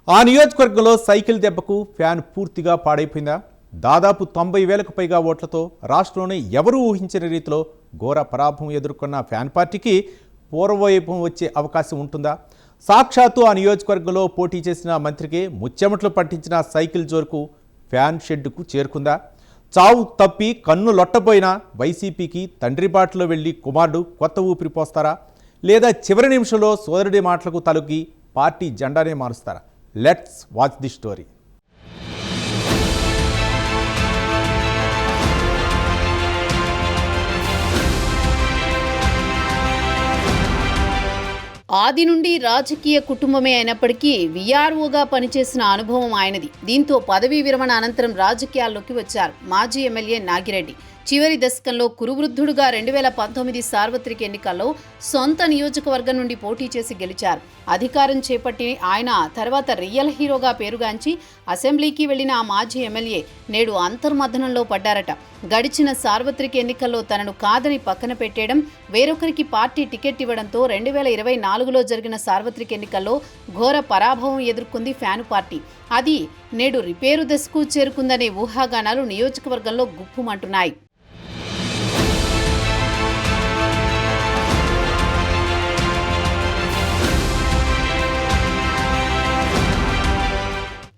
ఆ నియోజకవర్గంలో సైకిల్ దెబ్బకు ఫ్యాన్ పూర్తిగా పాడైపోయిందా? దాదాపు 90,000కు పైగా ఓట్లతో రాష్ట్రంలోనే ఎవరూ ఊహించని రీతిలో ఘోర పరాభవం ఎదుర్కొన్న ఫ్యాన్ పార్టీకి పూర్వవైభవం వచ్చే అవకాశం ఉంటుందా? సాక్షాత్తు ఆ నియోజకవర్గంలో పోటీ చేసిన మంత్రికి ముచ్చెమట్లు పట్టించిన సైకిల్ జోరుకు ఫ్యాన్ షెడ్డుకు చేరుకుందా? చావు తప్పి కన్ను లొట్టబోయిన వైసీపీకి తండ్రి బాటలో వెళ్లి కుమారుడు కొత్త ఊపిరి పోస్తారా? లేదా చివరి నిమిషంలో సోదరుడి మాటలకు తలొగ్గి పార్టీ జెండానే మారుస్తారా? Let's watch the story. ఆది నుండి రాజకీయ కుటుంబమే అయినప్పటికీ వీఆర్ఓగా పనిచేసిన అనుభవం ఆయనది. దీంతో పదవీ విరమణ అనంతరం రాజకీయాల్లోకి వచ్చారు మాజీ ఎమ్మెల్యే నాగిరెడ్డి. చివరి దశకంలో కురువృద్ధుడుగా 2019 సార్వత్రిక ఎన్నికల్లో సొంత నియోజకవర్గం నుండి పోటీ చేసి గెలిచారు. అధికారం చేపట్టి ఆయన తర్వాత రియల్ హీరోగా పేరుగాంచి అసెంబ్లీకి వెళ్లిన ఆ మాజీ ఎమ్మెల్యే నేడు అంతర్మథనంలో పడ్డారట. గడిచిన సార్వత్రిక ఎన్నికల్లో తనను కాదని పక్కన పెట్టేయడం, వేరొకరికి పార్టీ టికెట్ ఇవ్వడంతో 2024లో జరిగిన సార్వత్రిక ఎన్నికల్లో ఘోర పరాభవం ఎదుర్కొంది ఫ్యాను పార్టీ. అది నేడు రిపేరు దశకు చేరుకుందనే ఊహాగానాలు నియోజకవర్గంలో గుప్పుమంటున్నాయి.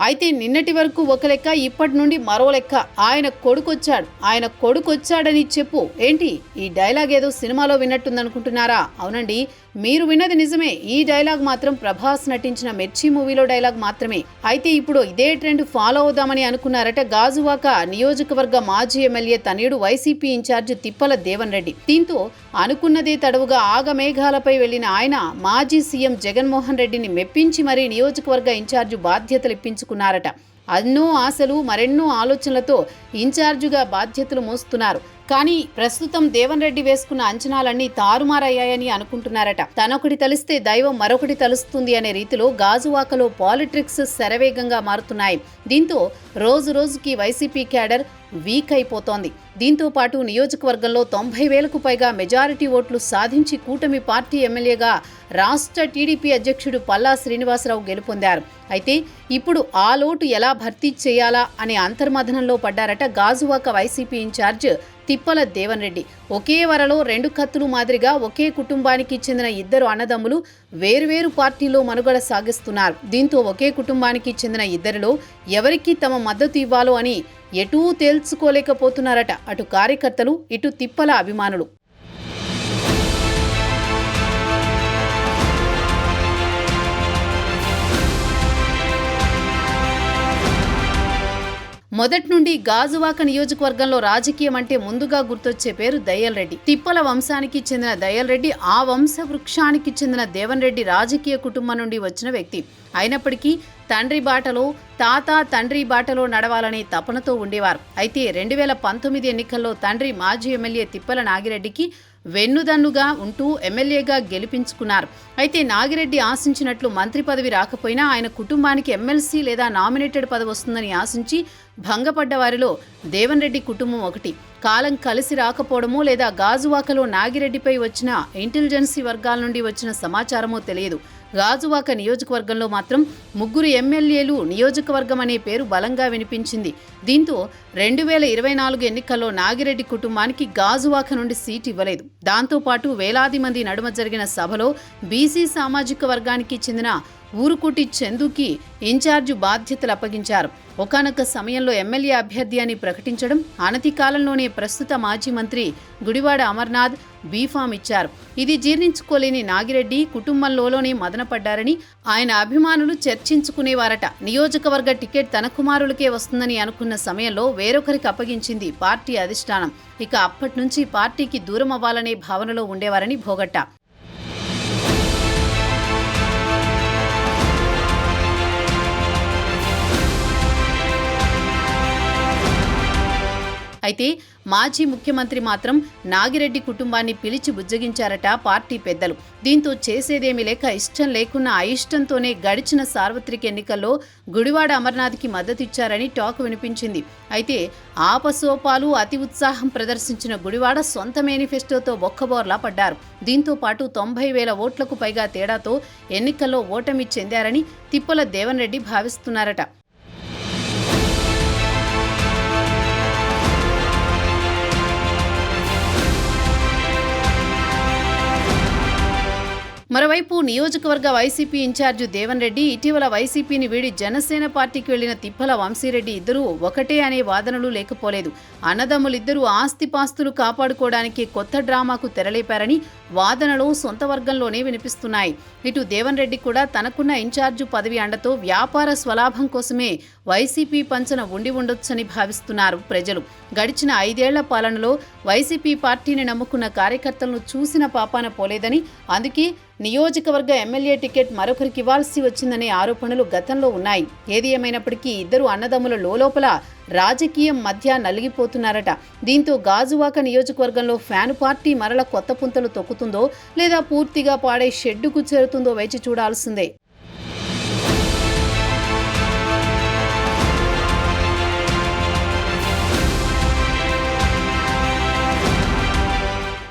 అయితే నిన్నటి వరకు ఒక లెక్క, ఇప్పటి నుండి మరో లెక్క. ఆయన కొడుకొచ్చాడని చెప్పు. ఏంటి ఈ డైలాగ్ ఏదో సినిమాలో విన్నట్టుందనుకుంటున్నారా? అవునండి, మీరు విన్నది నిజమే. ఈ డైలాగ్ మాత్రం ప్రభాస్ నటించిన మిర్చి మూవీలో డైలాగ్ మాత్రమే. అయితే ఇప్పుడు ఇదే ట్రెండ్ ఫాలో అవుదామని అనుకున్నారట గాజువాక నియోజకవర్గ మాజీ ఎమ్మెల్యే తనయుడు వైసీపీ ఇన్ఛార్జ్ తిప్పల దేవన్ రెడ్డి. దీంతో అనుకున్నదే తడవుగా ఆగమేఘాలపై వెళ్లిన ఆయన మాజీ సీఎం జగన్మోహన్ రెడ్డిని మెప్పించి మరీ నియోజకవర్గ ఇన్ఛార్జ్ బాధ్యతలు ఇప్పించుకున్నారట. ఎన్నో ఆశలు, మరెన్నో ఆలోచనలతో ఇన్ఛార్జిగా బాధ్యతలు మోస్తున్నారు. కానీ ప్రస్తుతం దేవన్ రెడ్డి వేసుకున్న అంచనాలన్నీ తారుమారయ్యాయని అనుకుంటున్నారట. తనొకటి తలిస్తే దైవం మరొకటి తలుస్తుంది అనే రీతిలో గాజువాకలో పాలిటిక్స్ శరవేగంగా మారుతున్నాయి. దీంతో రోజు రోజుకి వైసీపీ క్యాడర్ వీక్ అయిపోతోంది. దీంతో పాటు నియోజకవర్గంలో 90,000కు పైగా మెజారిటీ ఓట్లు సాధించి కూటమి పార్టీ ఎమ్మెల్యేగా రాష్ట్ర టీడీపీ అధ్యక్షుడు పల్లా శ్రీనివాసరావు గెలుపొందారు. అయితే ఇప్పుడు ఆ లోటు ఎలా భర్తీ చేయాలా అనే అంతర్మథనంలో పడ్డారట గాజువాక వైసీపీ ఇన్ఛార్జ్ తిప్పల దేవన్ రెడ్డి. ఒకే వరలో రెండు కత్తులు మాదిరిగా ఒకే కుటుంబానికి చెందిన ఇద్దరు అన్నదమ్ములు వేరువేరు పార్టీలో మనుగడ సాగిస్తున్నారు. దీంతో ఒకే కుటుంబానికి చెందిన ఇద్దరిలో ఎవరికి తమ మద్దతు ఇవ్వాలో అని ఎటూ తేల్చుకోలేకపోతున్నారట అటు కార్యకర్తలు, ఇటు తిప్పల అభిమానులు. మొదటి నుండి గాజువాక నియోజకవర్గంలో రాజకీయం అంటే ముందుగా గుర్తొచ్చే పేరు దయ్యల్ రెడ్డి. తిప్పల వంశానికి చెందిన దయ్యల్ రెడ్డి ఆ వంశ వృక్షానికి చెందిన దేవన్ రెడ్డి రాజకీయ కుటుంబం నుండి వచ్చిన వ్యక్తి అయినప్పటికీ తండ్రి బాటలో నడవాలనే తపనతో ఉండేవారు. అయితే 2019 ఎన్నికల్లో తండ్రి మాజీ ఎమ్మెల్యే తిప్పల నాగిరెడ్డికి వెన్నుదన్నుగా ఉంటూ ఎమ్మెల్యేగా గెలిపించుకున్నారు. అయితే నాగిరెడ్డి ఆశించినట్లు మంత్రి పదవి రాకపోయినా ఆయన కుటుంబానికి ఎమ్మెల్సీ లేదా నామినేటెడ్ పదవి వస్తుందని ఆశించి భంగపడ్డ వారిలో దేవన్ రెడ్డి కుటుంబం ఒకటి. కాలం కలిసి రాకపోవడమో లేదా గాజువాకలో నాగిరెడ్డిపై వచ్చిన ఇంటెలిజెన్సీ వర్గాల నుండి వచ్చిన సమాచారమో తెలియదు. గాజువాక నియోజకవర్గంలో మాత్రం 3 ఎమ్మెల్యేలు నియోజకవర్గం అనే పేరు బలంగా వినిపించింది. దీంతో 2024 ఎన్నికల్లో నాగిరెడ్డి కుటుంబానికి గాజువాక నుండి సీటు ఇవ్వలేదు. దాంతోపాటు వేలాది మంది నడుమ జరిగిన సభలో బీసీ సామాజిక వర్గానికి చెందిన ఊరుకుటి చందుకి ఇన్ఛార్జి బాధ్యతలు అప్పగించారు. ఒకానొక సమయంలో ఎమ్మెల్యే అభ్యర్థి అని ప్రకటించడం, అనతి కాలంలోనే ప్రస్తుత మాజీ మంత్రి గుడివాడ అమర్నాథ్ బీఫామ్ ఇచ్చారు. ఇది జీర్ణించుకోలేని నాగిరెడ్డి కుటుంబంలోనే మదనపడ్డారని ఆయన అభిమానులు చర్చించుకునేవారట. నియోజకవర్గ టికెట్ తన కుమారులకే వస్తుందని అనుకున్న సమయంలో వేరొకరికి అప్పగించింది పార్టీ అధిష్టానం. ఇక అప్పటి నుంచి పార్టీకి దూరం అవ్వాలనే భావనలో ఉండేవారని భోగట్ట. అయితే మాజీ ముఖ్యమంత్రి మాత్రం నాగిరెడ్డి కుటుంబాన్ని పిలిచి బుజ్జగించారట పార్టీ పెద్దలు. దీంతో చేసేదేమీ లేక ఇష్టం లేకున్నా అయిష్టంతోనే గడిచిన సార్వత్రిక ఎన్నికల్లో గుడివాడ అమర్నాథ్కి మద్దతిచ్చారని టాక్ వినిపించింది. అయితే ఆపసోపాలు అతి ఉత్సాహం ప్రదర్శించిన గుడివాడ సొంత మేనిఫెస్టోతో బొక్కబోర్లా పడ్డారు. దీంతో పాటు 90,000 ఓట్లకు పైగా తేడాతో ఎన్నికల్లో ఓటమి చెందారని తిప్పల దేవన్ రెడ్డి భావిస్తున్నారట. మరోవైపు నియోజకవర్గ వైసీపీ ఇన్ఛార్జి దేవన్ రెడ్డి ఇటీవల వైసీపీని వీడి జనసేన పార్టీకి వెళ్లిన తిప్పల వంశీరెడ్డి ఇద్దరూ ఒకటే అనే వాదనలు లేకపోలేదు. అన్నదమ్ములిద్దరూ ఆస్తిపాస్తులు కాపాడుకోవడానికి కొత్త డ్రామాకు తెరలేపారని వాదనలు సొంత వర్గంలోనే వినిపిస్తున్నాయి. ఇటు దేవన్ రెడ్డి కూడా తనకున్న ఇన్ఛార్జు పదవి అండతో వ్యాపార స్వలాభం కోసమే వైసీపీ పంచన ఉండి ఉండొచ్చని భావిస్తున్నారు ప్రజలు. గడిచిన 5 ఏళ్ల పాలనలో వైసీపీ పార్టీని నమ్ముకున్న కార్యకర్తలను చూసిన పాపాన పోలేదని, అందుకే నియోజకవర్గ ఎమ్మెల్యే టికెట్ మరొకరికి ఇవ్వాల్సి వచ్చిందనే ఆరోపణలు గతంలో ఉన్నాయి. ఏది ఏమైనప్పటికీ ఇద్దరు అన్నదమ్ముల లోపల రాజకీయం మధ్య నలిగిపోతున్నారట. దీంతో గాజువాక నియోజకవర్గంలో ఫ్యాన్ పార్టీ మరల కొత్త పుంతలు తొక్కుతుందో లేదా పూర్తిగా పాడే షెడ్డుకు చేరుతుందో వేచి చూడాల్సిందే.